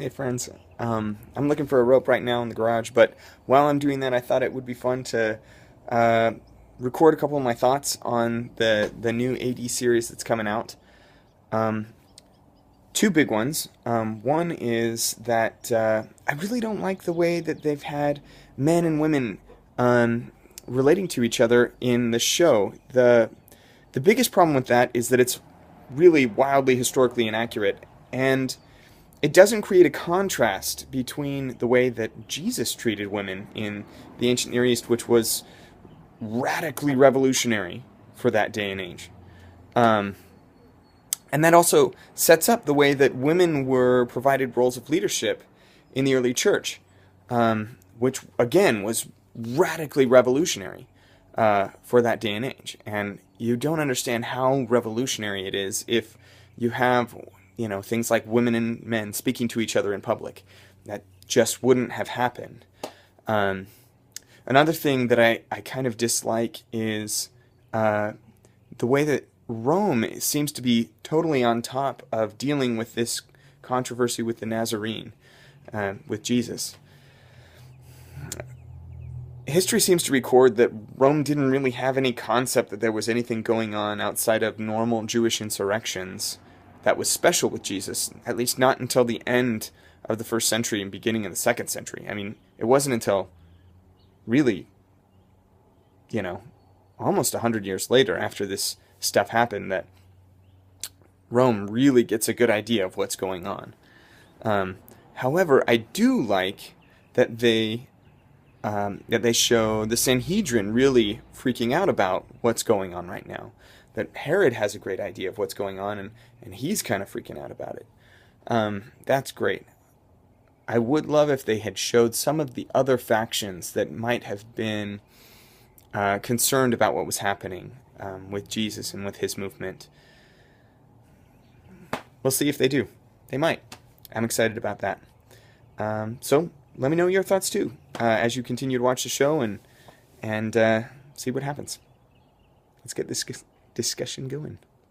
Hey friends, I'm looking for a rope right now in the garage, but while I'm doing that, I thought it would be fun to uh, record a couple of my thoughts on the new AD series that's coming out. Um, Two big ones. One is that I really don't like the way that they've had men and women relating to each other in the show. The biggest problem with that is that it's really wildly historically inaccurate, and it doesn't create a contrast between the way that Jesus treated women in the ancient Near East, which was radically revolutionary for that day and age. Um, and that also sets up the way that women were provided roles of leadership in the early church, which again was radically revolutionary for that day and age. And you don't understand how revolutionary it is if you have, things like women and men speaking to each other in public. That just wouldn't have happened. Um, Another thing that I kind of dislike is uh, the way that Rome seems to be totally on top of dealing with this controversy with the Nazarene, with Jesus. History seems to record that Rome didn't really have any concept that there was anything going on outside of normal Jewish insurrections that was special with Jesus, at least not until the end of the first century and beginning of the second century. I mean, it wasn't until really, you know, almost 100 years later after this stuff happened that Rome really gets a good idea of what's going on. Um, However, I do like that they show the Sanhedrin really freaking out about what's going on right now. That Herod has a great idea of what's going on, and he's kind of freaking out about it. That's great. I would love if they had showed some of the other factions that might have been concerned about what was happening with Jesus and with his movement. We'll see if they do. They might. I'm excited about that. So let me know your thoughts too as you continue to watch the show and see what happens. Let's get this discussion going.